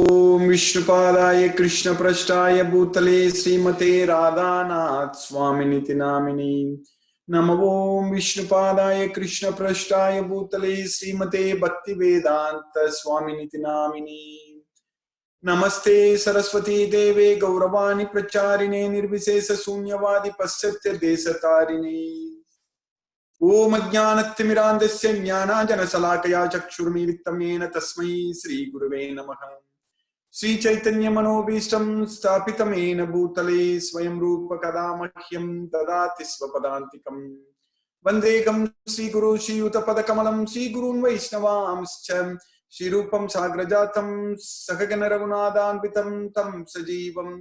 ओम विष्णुपादाय कृष्णप्रष्टाय भूतले श्रीमते राधानाथ स्वामिनिति नामिनी नमो विष्णुपादाय कृष्णप्रष्टाय भूतले श्रीमते भक्तिवेदांत स्वामिनिति नामिनी नमस्ते सरस्वती देवे गौरवाणी प्रचारिणे निर्विशेष शून्यवादी पश्चात्य देशतारिणे ओम अज्ञानतिमिरान्धस्य ज्ञानाञ्जनशलाकया चक्षुर्मीलितं येन तस्मै श्रीगुरुवे नमः। श्री चैतन्य मनोभीष्टं स्थापितं येन भूतले स्वयं रूप कदा मह्यं ददाति स्वपदान्तिकं वन्देकं श्रीगुरु श्रीयुतपदकमलं श्रीगुरून् वैष्णवांश्च श्रीरूपं साग्रजातं सहगण रघुनाथान्वितं तं सजीवं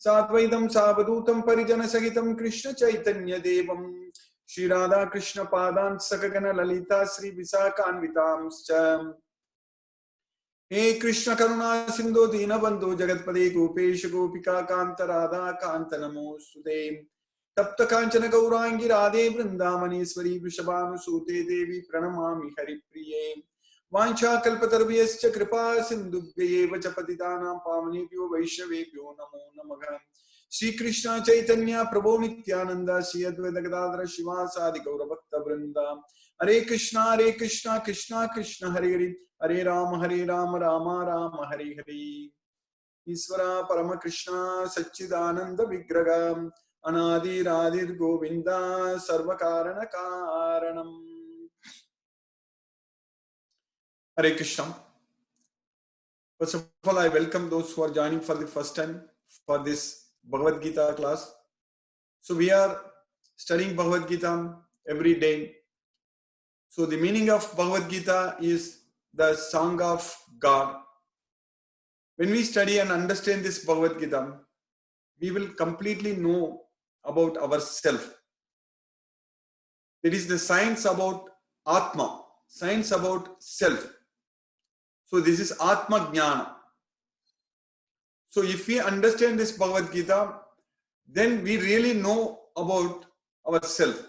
साद्वैतं सावधूतं परिजनसहितं कृष्ण चैतन्य देवं श्री राधा कृष्ण पादान् सकगण ललिता श्री विशाखान्वितांश्च हे कृष्ण करुणा सिंधु दीनबंधु जगतपदे गोपेश गोपिका कांत राधा कांत नमोस्तुते तप्त कांचन गौरांगी राधे वृंदावनेश्वरी वृषभानुसूते देवी प्रणमामि हरिप्रिये वाञ्छाकल्पतरुभ्यश्च कृपा सिन्धुभ्यैव च पतितानां पावनेभ्यो वैष्णवेभ्यो नमो नमः। श्री कृष्ण चैतन्य प्रभो नित्यानंद श्री अद्वैत गदाधर शिवासादि गौरभक्तवृंद हरे कृष्णा कृष्णा कृष्ण हरे हरे हरे राम राम राम हरे हरे। ईश्वरा परम कृष्णा सच्चिदानंद विग्रह अनादिरादिर गोविंदा सर्व कारण कारणम। Hare Krishna. First of all, I welcome those who are joining for the first time for this Bhagavad Gita class. So we are studying Bhagavad Gita every day. So the meaning of Bhagavad Gita is the song of God. When we study and understand this Bhagavad Gita, we will completely know about ourselves. It is the science about Atma, science about self. So this is Atma Jnana. So if we understand this Bhagavad Gita, then we really know about ourselves.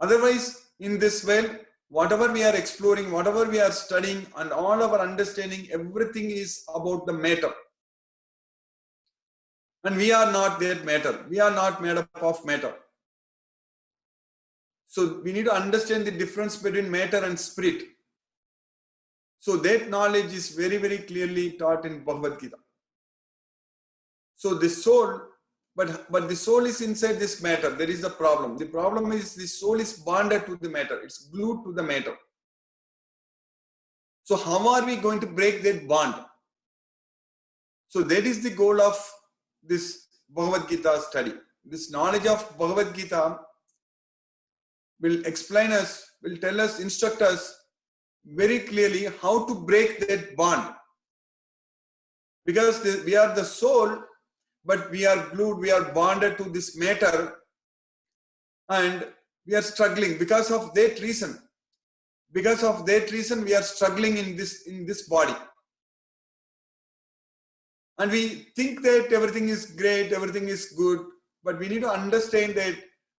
Otherwise, in this world, whatever we are exploring, whatever we are studying, and all our understanding, everything is about the matter. And we are not that matter. We are not made up of matter. So we need to understand the difference between matter and spirit. So that knowledge is very, very clearly taught in Bhagavad Gita. So the soul, but the soul is inside this matter. There is the problem. The problem is the soul is bonded to the matter. It's glued to the matter. So how are we going to break that bond? So that is the goal of this Bhagavad Gita study. This knowledge of Bhagavad Gita will explain us, will tell us, instruct us very clearly how to break that bond. Because we are the soul, but we are glued, we are bonded to this matter, and we are struggling because of that reason. Because of that reason, we are struggling in this body. And we think that everything is great, everything is good, but we need to understand that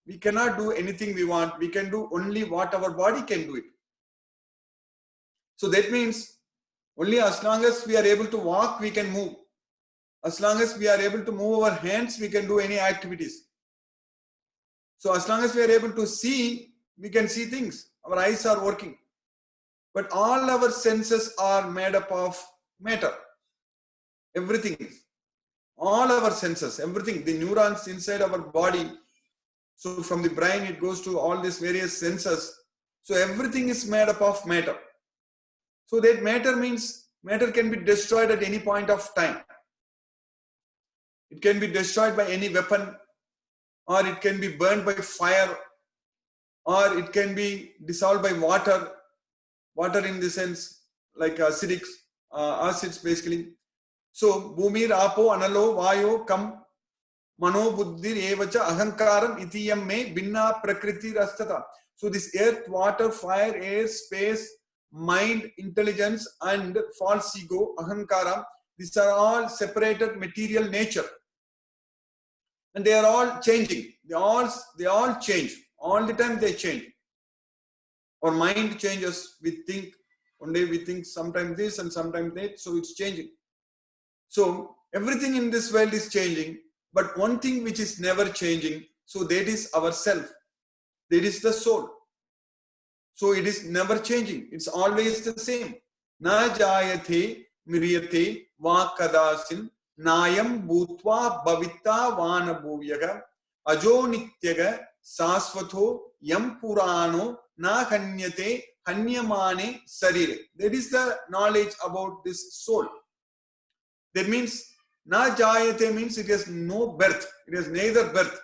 we cannot do anything we want. We can do only what our body can do it. So that means only as long as we are able to walk, we can move. As long as we are able to move our hands, we can do any activities. So as long as we are able to see, we can see things. Our eyes are working. But all our senses are made up of matter. Everything is. All our senses, everything, the neurons inside our body. So from the brain, it goes to all these various senses. So everything is made up of matter. So that matter means matter can be destroyed at any point of time. It can be destroyed by any weapon, or it can be burned by fire, or it can be dissolved by water. Water in the sense like acidics, acids basically. So bhumir apo analo vayo kam mano buddhir evacha ahankaram itiyam me binna prakriti rastata. So this earth, water, fire, air, space, mind, intelligence, and false ego, ahankara, these are all separated material nature. And they are all changing. They all change. All the time they change. Our mind changes. We think, one day we think sometimes this and sometimes that, so it's changing. So everything in this world is changing, but one thing which is never changing, so that is ourself. That is the soul. So it is never changing. It's always the same. Na jayate miryate va kadasin nayam bhutva bhavita vana bhuyaga ajo nityaga sasvatho yam purano na hanyate hanyamane sarire. That is the knowledge about this soul. That means na jayate means it has no birth. It has neither birth.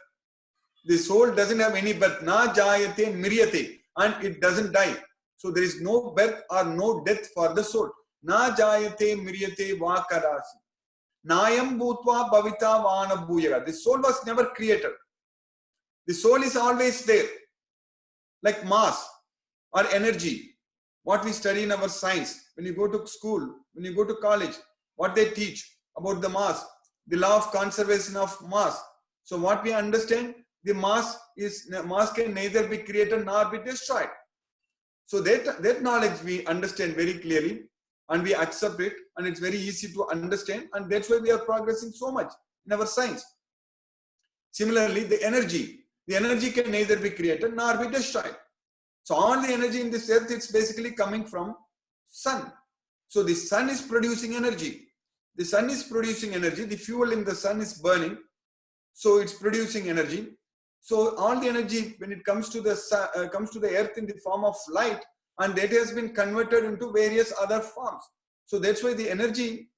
The soul doesn't have any birth. Na jayate miryate. And it doesn't die. So there is no birth or no death for the soul. Na jayate miryate va kadasi. Nayam bhutva bhavita vana bhuyaga. The soul was never created. The soul is always there. Like mass or energy. What we study in our science. When you go to school, when you go to college, what they teach about the mass. The law of conservation of mass. So what we understand, the mass can neither be created nor be destroyed. So that knowledge we understand very clearly and we accept it, and it's very easy to understand, and that's why we are progressing so much in our science. Similarly, the energy can neither be created nor be destroyed. So all the energy in this earth, it's basically coming from sun. So the sun is producing energy. The sun is producing energy. The fuel in the sun is burning. So it's producing energy. So all the energy, when it comes to the sun, comes to the earth in the form of light, and that has been converted into various other forms. So that's why the energy,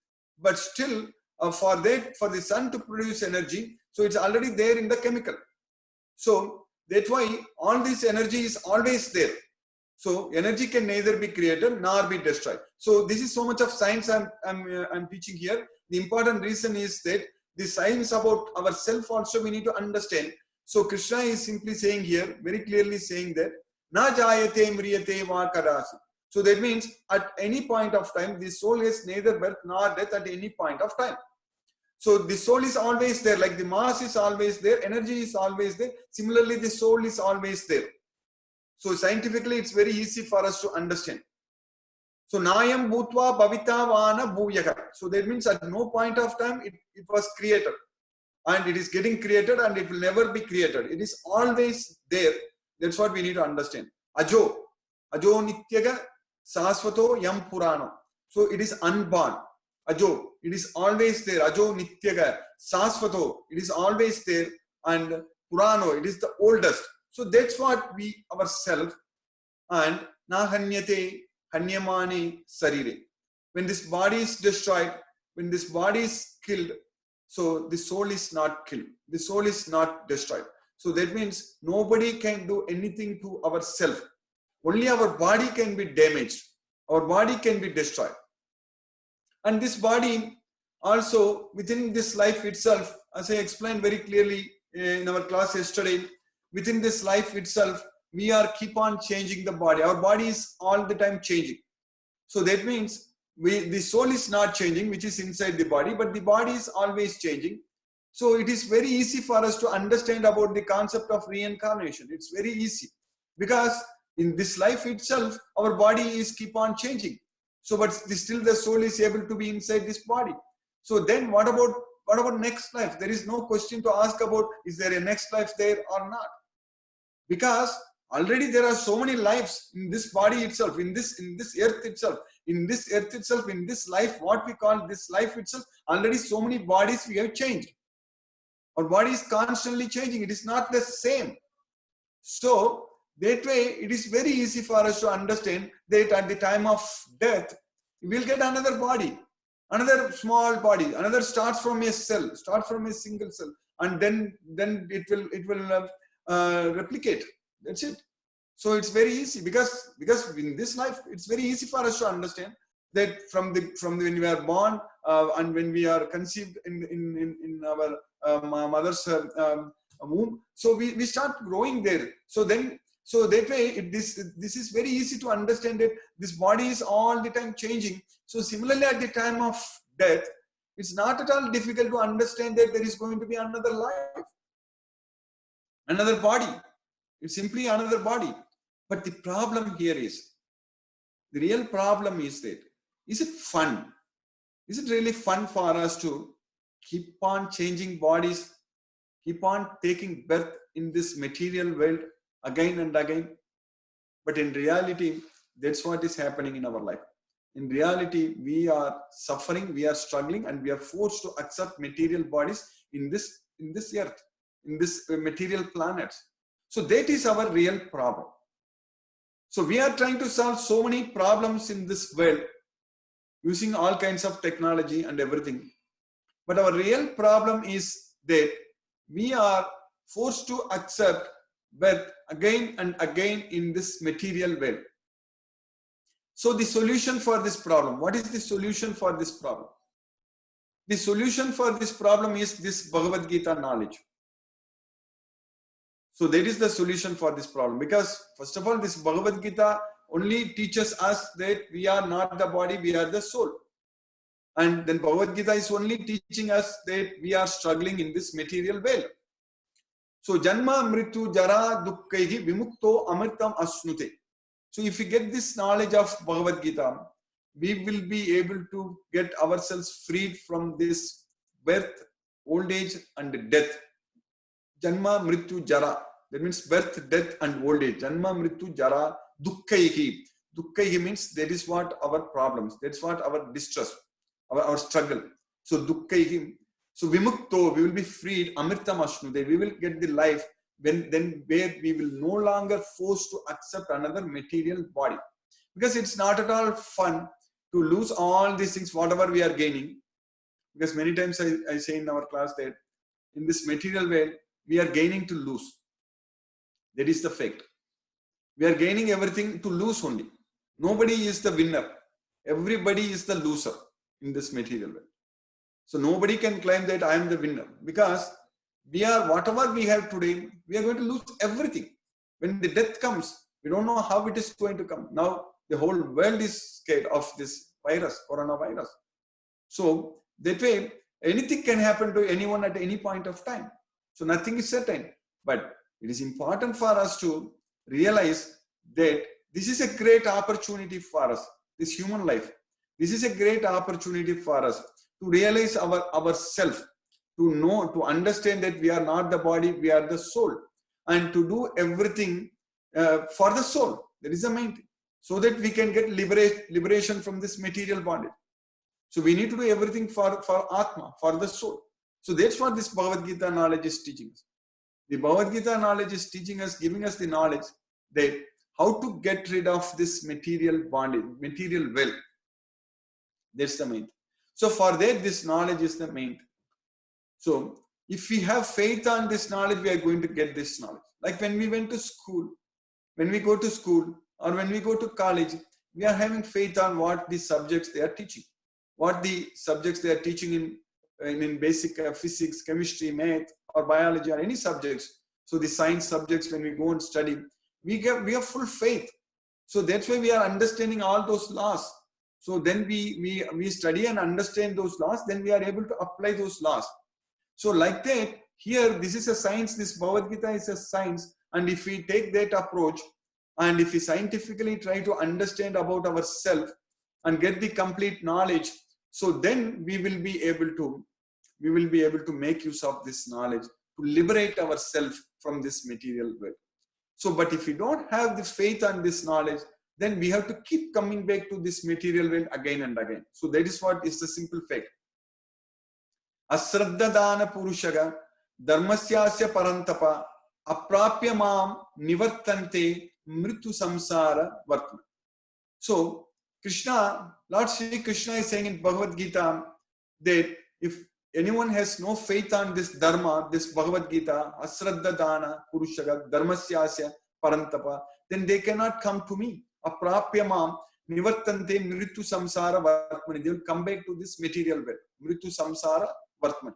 but still for the sun to produce energy, so it's already there in the chemical. So that's why all this energy is always there. So energy can neither be created nor be destroyed. So this is so much of science I'm teaching here. The important reason is that the science about ourself also we need to understand. So Krishna is simply saying here, very clearly saying that na jayate mriyate va kadasi. So that means at any point of time, the soul has neither birth nor death at any point of time. So the soul is always there, like the mass is always there, energy is always there. Similarly, the soul is always there. So scientifically, it's very easy for us to understand. So nayam bhutva bhavita vana bhuyaga. So that means at no point of time it was created. And it is getting created and it will never be created. It is always there. That's what we need to understand. Ajo nityaga sasvato yam purano. So it is unborn. Ajo, it is always there. Ajo nityaga sasvato. It is always there. And purano, it is the oldest. So that's what we ourselves. And na hanyate hanyamani sarire. When this body is destroyed, when this body is killed, so the soul is not killed. The soul is not destroyed. So that means nobody can do anything to ourselves. Only our body can be damaged. Our body can be destroyed. And this body also within this life itself, as I explained very clearly in our class yesterday, within this life itself, we are keep on changing the body. Our body is all the time changing. So that means the soul is not changing, which is inside the body, but the body is always changing. So it is very easy for us to understand about the concept of reincarnation. It's very easy because in this life itself, our body is keep on changing. So, but still the soul is able to be inside this body. So then what about next life? There is no question to ask about, is there a next life there or not? Because already there are so many lives in this body itself, in this earth itself, in this life, what we call this life itself, already so many bodies we have changed. Our body is constantly changing. It is not the same. So that way, it is very easy for us to understand that at the time of death, we will get another body, another small body, another starts from a cell, starts from a single cell, and then it will replicate. That's it. So it's very easy because in this life, it's very easy for us to understand that from when we are born and when we are conceived in our mother's womb, so we start growing there. So that way, this is very easy to understand that this body is all the time changing. So similarly, at the time of death, it's not at all difficult to understand that there is going to be another life, another body. It's simply another body. But the problem here is, the real problem is that, is it fun? Is it really fun for us to keep on changing bodies, keep on taking birth in this material world again and again? But in reality, that's what is happening in our life. In reality, we are suffering, we are struggling, and we are forced to accept material bodies in this earth, in this material planet. So that is our real problem. So we are trying to solve so many problems in this world using all kinds of technology and everything. But our real problem is that we are forced to accept birth again and again in this material world. So the solution for this problem, what is the solution for this problem? The solution for this problem is this Bhagavad Gita knowledge. So that is the solution for this problem, because first of all, this Bhagavad Gita only teaches us that we are not the body, we are the soul. And then Bhagavad Gita is only teaching us that we are struggling in this material world. So Janma Mrityu Jara Dukkaihi Vimukto Amritam Asnute. So if we get this knowledge of Bhagavad Gita, we will be able to get ourselves freed from this birth, old age and death. Janma Mrityu Jara. That means birth, death and old age. Janma Mrityu Jara Dukkaihi. Dukkaihi means that is what our problems, that's what our distress, our struggle. So Dukkaihi. So Vimukto, we will be freed. Amritam Ashnude, we will get the life then where we will no longer forced to accept another material body. Because it's not at all fun to lose all these things, whatever we are gaining. Because many times I say in our class that in this material world, we are gaining to lose. That is the fact. We are gaining everything to lose only. Nobody is the winner. Everybody is the loser in this material world. So nobody can claim that I am the winner, because we are, whatever we have today, we are going to lose everything. When the death comes, we don't know how it is going to come. Now the whole world is scared of this virus, coronavirus. So that way, anything can happen to anyone at any point of time. So nothing is certain. But it is important for us to realize that this is a great opportunity for us, this human life. This is a great opportunity for us to realize ourself, to know, to understand that we are not the body, we are the soul, and to do everything for the soul. That is the main thing, so that we can get liberation from this material bondage. So we need to do everything for Atma, for the soul. So that's what this Bhagavad Gita knowledge is teaching us. The Bhagavad Gita knowledge is teaching us, giving us the knowledge that how to get rid of this material bondage, material wealth. That's the main thing. So for that, this knowledge is the main thing. So if we have faith on this knowledge, we are going to get this knowledge. Like when we went to school, when we go to school or when we go to college, we are having faith on what the subjects they are teaching, what the subjects they are teaching in basic physics, chemistry, math or biology or any subjects. So the science subjects, when we go and study, we have full faith. So that's why we are understanding all those laws. So then we study and understand those laws, then we are able to apply those laws. So like that, here this is a science, this Bhagavad Gita is a science, and if we take that approach and if we scientifically try to understand about ourselves and get the complete knowledge, so then we will be able to make use of this knowledge to liberate ourselves from this material world. So but if we don't have the faith on this knowledge, then we have to keep coming back to this material world again and again. So that is what is the simple fact. Asraddha dana purushaga dharmasyasya parantapa aprapya mam nivartante mrityu samsara vartma. So Krishna, Lord Sri Krishna is saying in Bhagavad Gita that if anyone has no faith on this dharma, this Bhagavad Gita, asraddha dana purushaga dharmasyasya parantapa, then they cannot come to me. Aprapya mam nivartante mrityu samsara vartmani. They will come back to this material world. Mrityu samsara vartmani.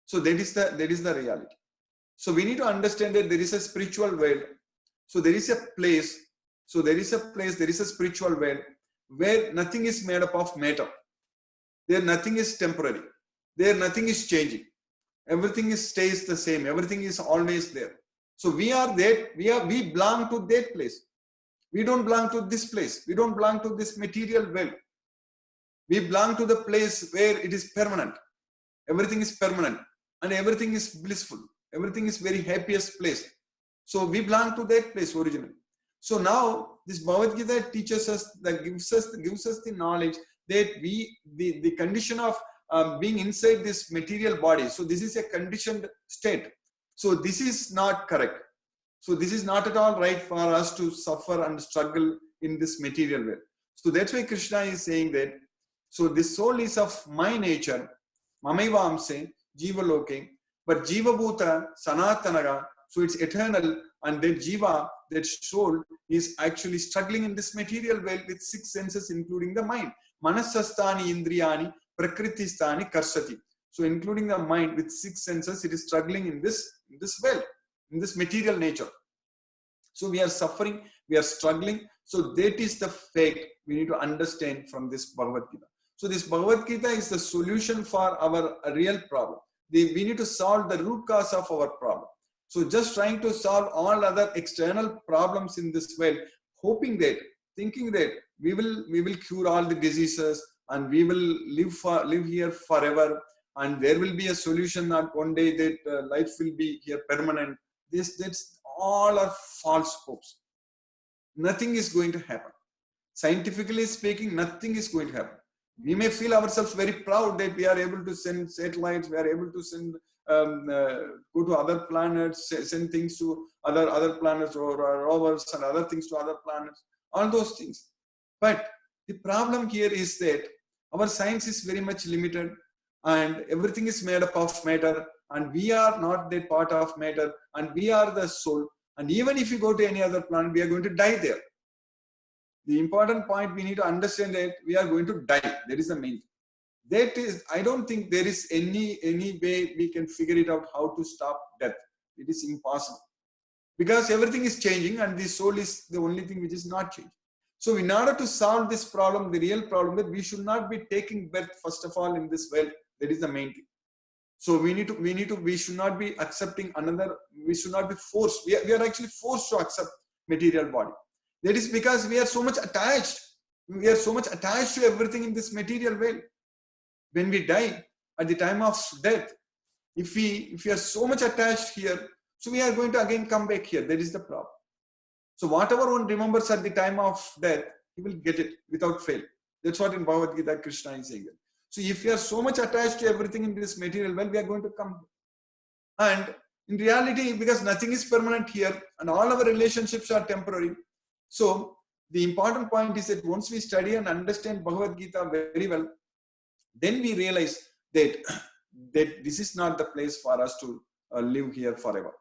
So that is the reality. So we need to understand that there is a spiritual world. So there is a place. So there is a spiritual world where nothing is made up of matter. There nothing is temporary. There nothing is changing. Everything stays the same. Everything is always there. So we are that. We belong to that place. We don't belong to this place. We don't belong to this material world. We belong to the place where it is permanent. Everything is permanent and everything is blissful. Everything is very happiest place. So we belong to that place originally. So now this Bhagavad Gita teaches us, that gives us the knowledge that the condition of being inside this material body. So this is a conditioned state. So this is not correct. So this is not at all right for us to suffer and struggle in this material way. So that's why Krishna is saying that, so this soul is of my nature, Mamaivamse, Jiva Loke, but Jiva Bhuta, Sanatanaga, so it's eternal, and then Jiva, that soul, is actually struggling in this material world with 6 senses, including the mind. Manasastani Indriyani, Prakritistani Karsati. So including the mind with 6 senses, it is struggling in this world, in this material nature. So we are suffering, we are struggling. So that is the fact we need to understand from this Bhagavad Gita. So this Bhagavad Gita is the solution for our real problem. We need to solve the root cause of our problem. So just trying to solve all other external problems in this world, hoping that, thinking that we will cure all the diseases and we will live here forever, and there will be a solution that one day that life will be here permanent. That's all are false hopes. Nothing is going to happen. Scientifically speaking, nothing is going to happen. We may feel ourselves very proud that we are able to send satellites, we are able to send go to other planets, send things to other planets, or rovers and other things to other planets, all those things. But the problem here is that our science is very much limited, and everything is made up of matter, and we are not that part of matter, and we are the soul. And even if you go to any other planet, we are going to die there. The important point we need to understand that we are going to die. That is the main thing. That is, I don't think there is any way we can figure it out how to stop death. It is impossible. Because everything is changing and the soul is the only thing which is not changing. So in order to solve this problem, the real problem, that we should not be taking birth first of all in this world. That is the main thing. So we should not be accepting another, we should not be forced. We are actually forced to accept material body. That is because we are so much attached. We are so much attached to everything in this material world. When we die, at the time of death, if we are so much attached here, so we are going to again come back here. That is the problem. So whatever one remembers at the time of death, he will get it without fail. That's what in Bhagavad Gita Krishna is saying. So if we are so much attached to everything in this material world, we are going to come. And in reality, because nothing is permanent here and all our relationships are temporary. So the important point is that once we study and understand Bhagavad Gita very well, then we realize that this is not the place for us to live here forever.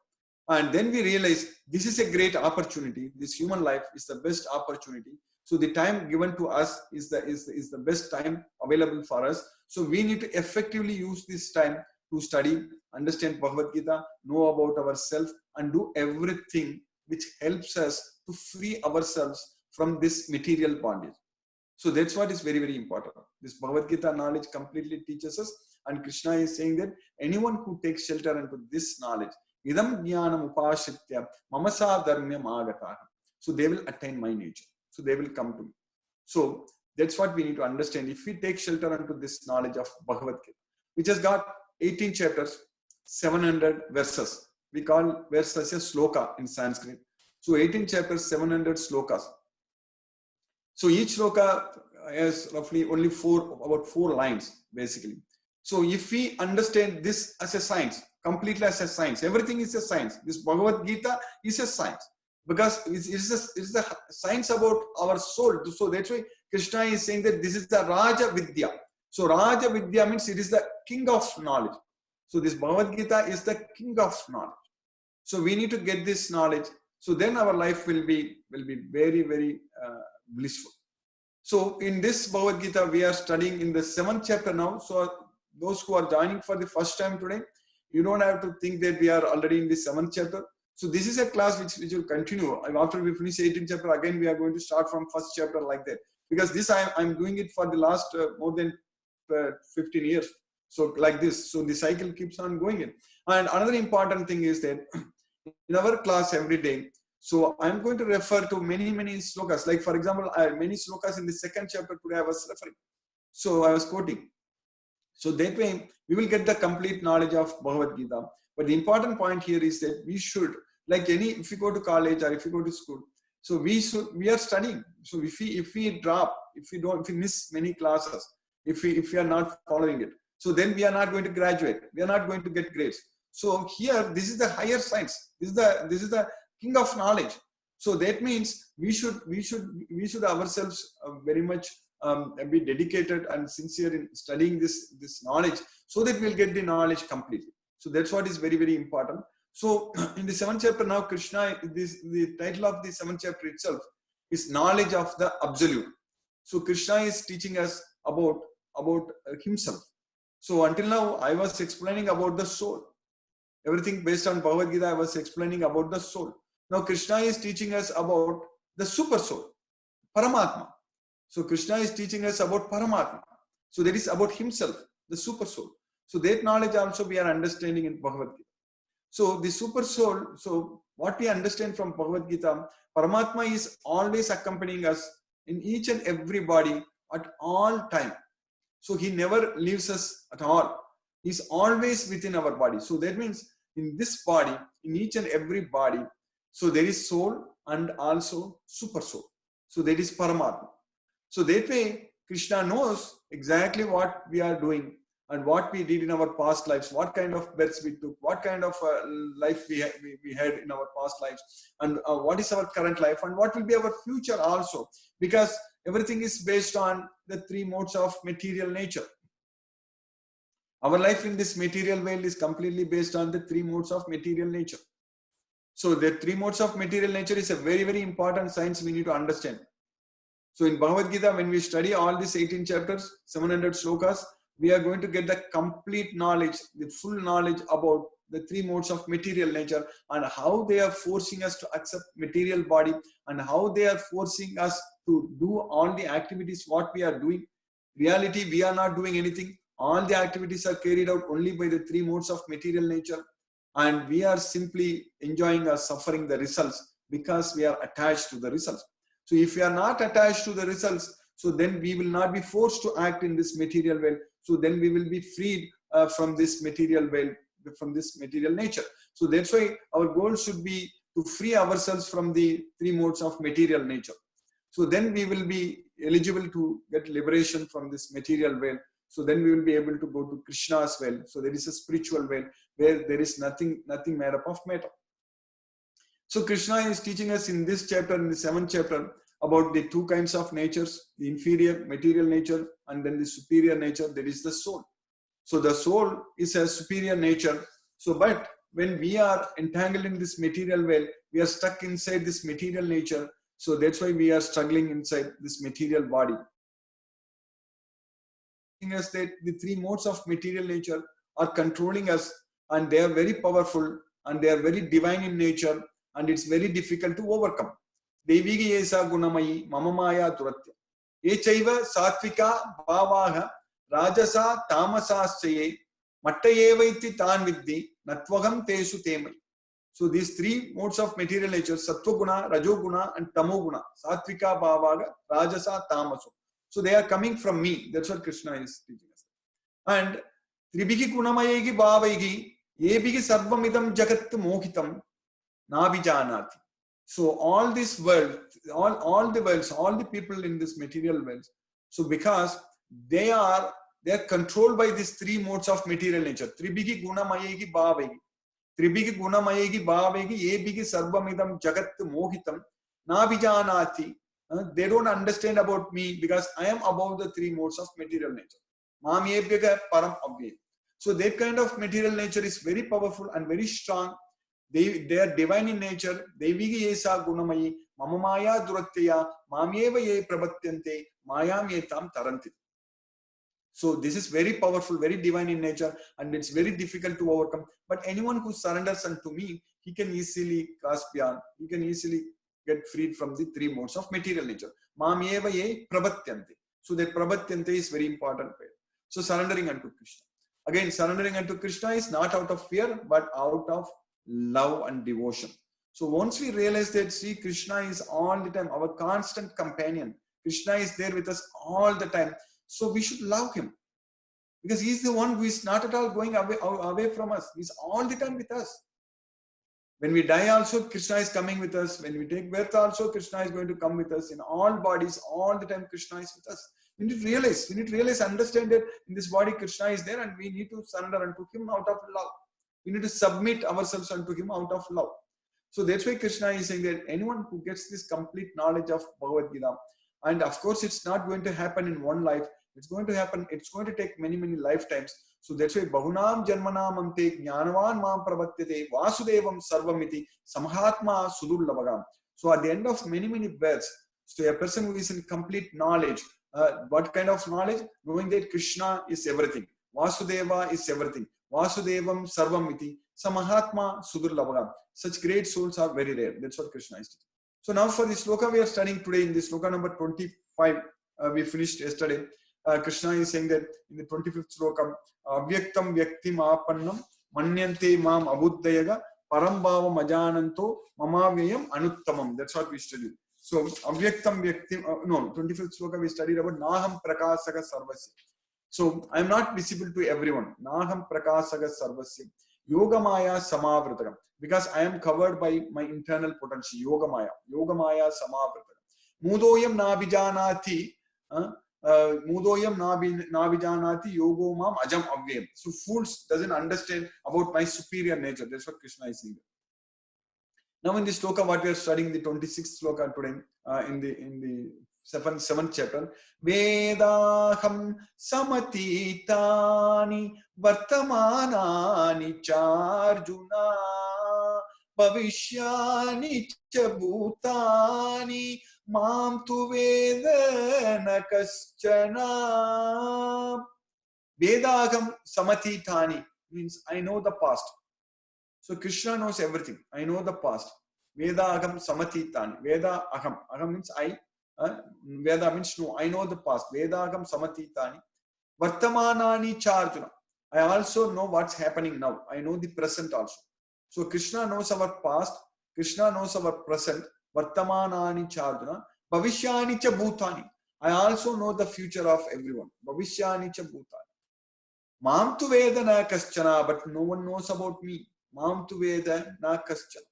And then we realize this is a great opportunity. This human life is the best opportunity. So the time given to us is the best time available for us. So we need to effectively use this time to study, understand Bhagavad Gita, know about ourselves, and do everything which helps us to free ourselves from this material bondage. So that's what is very, very important. This Bhagavad Gita knowledge completely teaches us, and Krishna is saying that anyone who takes shelter into this knowledge, idam jnanam upashritya mamasa dharmyam agataha. So they will attain my nature. So they will come to me. So that's what we need to understand. If we take shelter into this knowledge of Bhagavad Gita, which has got 18 chapters, 700 verses. We call verses as sloka in Sanskrit. So 18 chapters, 700 slokas. So each sloka has roughly only about four lines, basically. So if we understand this as a science, completely as a science, everything is a science. This Bhagavad Gita is a science. Because it's the science about our soul. So that's why Krishna is saying that this is the Raja Vidya. So Raja Vidya means it is the king of knowledge. So this Bhagavad Gita is the king of knowledge. So we need to get this knowledge. So then our life will be very, very blissful. So in this Bhagavad Gita, we are studying in the 7th chapter now. So those who are joining for the first time today, you don't have to think that we are already in the 7th chapter. So this is a class which will continue. After we finish 18th chapter, again, we are going to start from first chapter like that. Because this, I'm doing it for the last more than 15 years. So like this. So the cycle keeps on going in. And another important thing is that in our class every day, so I'm going to refer to many slokas. Like for example, many slokas in the 2nd chapter today I was referring. So I was quoting. So that way we will get the complete knowledge of Bhagavad Gita. But the important point here is that we should, like if you go to college or if you go to school, so we are studying. So if we drop, if we miss many classes, if we are not following it, so then we are not going to graduate. We are not going to get grades. So here, this is the higher science. This is the king of knowledge. So that means we should ourselves very much be dedicated and sincere in studying this knowledge, so that we'll get the knowledge completely. So that's what is very, very important. So in the 7th chapter now, Krishna, the title of the 7th chapter itself is knowledge of the absolute. So Krishna is teaching us about himself. So until now, I was explaining about the soul. Everything based on Bhagavad Gita, I was explaining about the soul. Now Krishna is teaching us about the super soul, Paramatma. So Krishna is teaching us about Paramatma. So that is about himself, the super soul. So that knowledge also we are understanding in Bhagavad Gita. So the super soul, so what we understand from Bhagavad Gita, Paramatma is always accompanying us in each and every body at all time. So he never leaves us at all. He's always within our body. So that means in this body, in each and every body, so there is soul and also super soul. So that is Paramatma. So that way, Krishna knows exactly what we are doing and what we did in our past lives, what kind of births we took, what kind of life we had in our past lives, and what is our current life, and what will be our future also. Because everything is based on the 3 modes of material nature. Our life in this material world is completely based on the 3 modes of material nature. So the 3 modes of material nature is a very, very important science we need to understand. So in Bhagavad Gita, when we study all these 18 chapters, 700 slokas, we are going to get the complete knowledge, the full knowledge about the 3 modes of material nature and how they are forcing us to accept material body and how they are forcing us to do all the activities what we are doing. Reality, we are not doing anything. All the activities are carried out only by the 3 modes of material nature, and we are simply enjoying or suffering the results because we are attached to the results. So if we are not attached to the results, so then we will not be forced to act in this material world. So then we will be freed from this material world, from this material nature. So that's why our goal should be to free ourselves from the 3 modes of material nature. So then we will be eligible to get liberation from this material world. So then we will be able to go to Krishna's well. So there is a spiritual well where there is nothing made up of matter. So Krishna is teaching us in this chapter, in the 7th chapter, about the 2 kinds of natures, the inferior material nature and then the superior nature, that is the soul. So the soul is a superior nature. So but when we are entangled in this material world, we are stuck inside this material nature. So that's why we are struggling inside this material body. Us that the 3 modes of material nature are controlling us, and they are very powerful and they are very divine in nature, and it's very difficult to overcome. Devigi esa gunamayi mamamaya duratya. Echaiva satvika bhavaha rajasa tamasaschaye mattayevaiti tan viddi natvagam tesu temai. So these 3 modes of material nature, sattva guna, rajo guna and tamo guna, satvika bhavaga rajasa tamaso. So they are coming from me. That's what Krishna is teaching us. And Tribhiki gunamayegi bhavaigi yebhiki sarvamidam jagat mohitam nabijanati. So all this world, all the worlds, all the people in this material world, so because they are controlled by these 3 modes of material nature. Tribhiki gunamayegi bhavaigi. Tribhiki gunamayegi bhavaigi yebhiki sarvamidam jagat mohitam nabijanati. They don't understand about me because I am above the 3 modes of material nature. Mamyebhyaga param avya. So that kind of material nature is very powerful and very strong. They are divine in nature. Devigi yesa gunamayi mamamaya duratya mamyeva ye prabatyante mayam yetam taranti. So this is very powerful, very divine in nature, and it's very difficult to overcome. But anyone who surrenders unto me, he can easily cross beyond. He can easily get freed from the 3 modes of material nature. Mamyeva ye prabatyante. So that prabatyante is very important. So surrendering unto Krishna. Again, surrendering unto Krishna is not out of fear, but out of love and devotion. So once we realize that Sri Krishna is all the time our constant companion, Krishna is there with us all the time. So we should love him, because he's the one who is not at all going away from us. He's all the time with us. When we die also, Krishna is coming with us. When we take birth also, Krishna is going to come with us. In all bodies, all the time Krishna is with us. We need to realize, understand that in this body Krishna is there, and we need to surrender unto him out of love. We need to submit ourselves unto him out of love. So that's why Krishna is saying that anyone who gets this complete knowledge of Bhagavad Gita, and of course it's not going to happen in one life, it's going to take many lifetimes. So that's why Bahunam Janmanam Ante Jnanavan Mam Pravatyate Vasudevam Sarvamiti Samahatma Sudurlabhagam. So at the end of many births, so a person who is in complete knowledge, what kind of knowledge? Knowing that Krishna is everything, Vasudeva is everything, Vasudevam Sarvamiti Samahatma Sudurlabhagam. Such great souls are very rare. That's what Krishna is teaching. So now for the sloka we are studying today, in this sloka number 25, we finished yesterday. Krishna is saying that in the 25th sloka, Avyaktam Vyaktim Apannam Manyante Mam Abuddhayaga Parambhava Majananto Mamavyayam Anuttamam. That's what we studied. So Avyaktam Vyaktim, 25th sloka we studied about Naham Prakasaka Sarvasya. So I am not visible to everyone. Naham Prakasaka Sarvasya. Yogamaya Samavritakam. Because I am covered by my internal potential. Yogamaya Samavritakam. Mudoyam Nabijanati. Mudoyam Nabijanati Yogo Mam Ajam Avyam. So fools doesn't understand about my superior nature. That's what Krishna is saying. Now in this sloka, what we are studying, the 26th sloka today, in the 7th chapter, Vedaham Samatitani Vartamanani Charjuna Bhavishyani Chabhutani Mam tu Vedana Kaschana. Vedaham Samatitani means I know the past. So Krishna knows everything. I know the past. Veda Agam Samatitani. Veda Aham. Aham means I. Veda means no. I know the past. Veda Agam Samatitani. Vartamanani Charjuna. I also know what's happening now. I know the present also. So Krishna knows our past. Krishna knows our present. Vartamanani Charjuna. Bhavishyani cha Bhutani. I also know the future of everyone. Bhavishyani cha Bhutani. Mam tu Veda na kaschana. But no one knows about me. Mam tu Veda na kaschana.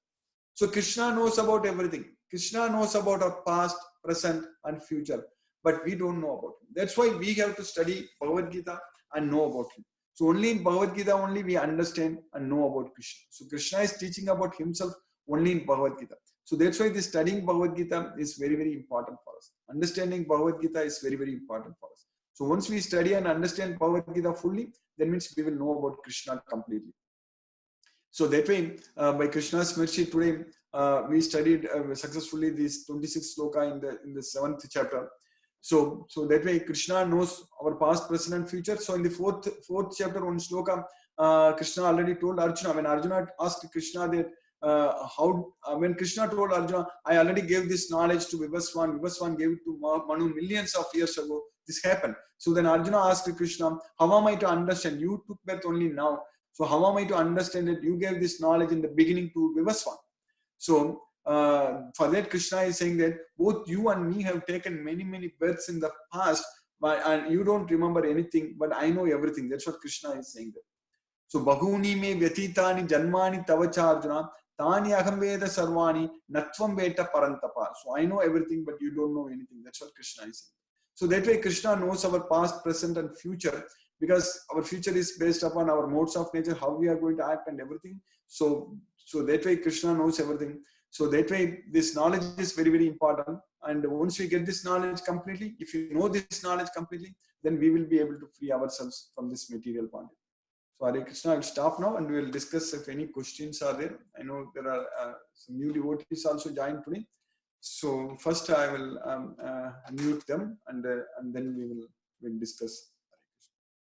So Krishna knows about everything. Krishna knows about our past, present and future. But we don't know about him. That's why we have to study Bhagavad Gita and know about him. So only in Bhagavad Gita only we understand and know about Krishna. So Krishna is teaching about himself only in Bhagavad Gita. So that's why this studying Bhagavad Gita is very important for us. Understanding Bhagavad Gita is very important for us. So once we study and understand Bhagavad Gita fully, that means we will know about Krishna completely. So that way, by Krishna's mercy today, we studied successfully this 26th sloka in the 7th chapter. So that way Krishna knows our past, present and future. So in the fourth chapter, one sloka, Krishna already told Arjuna, when Arjuna asked Krishna that when Krishna told Arjuna, I already gave this knowledge to Vivaswan, Vivaswan gave it to Manu millions of years ago, this happened. So then Arjuna asked Krishna, how am I to understand? You took birth only now. So how am I to understand that you gave this knowledge in the beginning to Vivaswan? So for that Krishna is saying that both you and me have taken many births in the past, and you don't remember anything, but I know everything. That's what Krishna is saying there. So Bahuni me vyatitani janmani tavacharjuna tani aham veda sarvani natvam veta parantapa. So I know everything, but you don't know anything. That's what Krishna is saying. So that way Krishna knows our past, present and future, because our future is based upon our modes of nature, how we are going to act and everything. So that way Krishna knows everything. So that way this knowledge is very important. And once we get this knowledge completely, if you know this knowledge completely, then we will be able to free ourselves from this material bondage. So Hare Krishna, I will stop now and we will discuss if any questions are there. I know there are some new devotees also joined today. So first I will mute them and then we will discuss.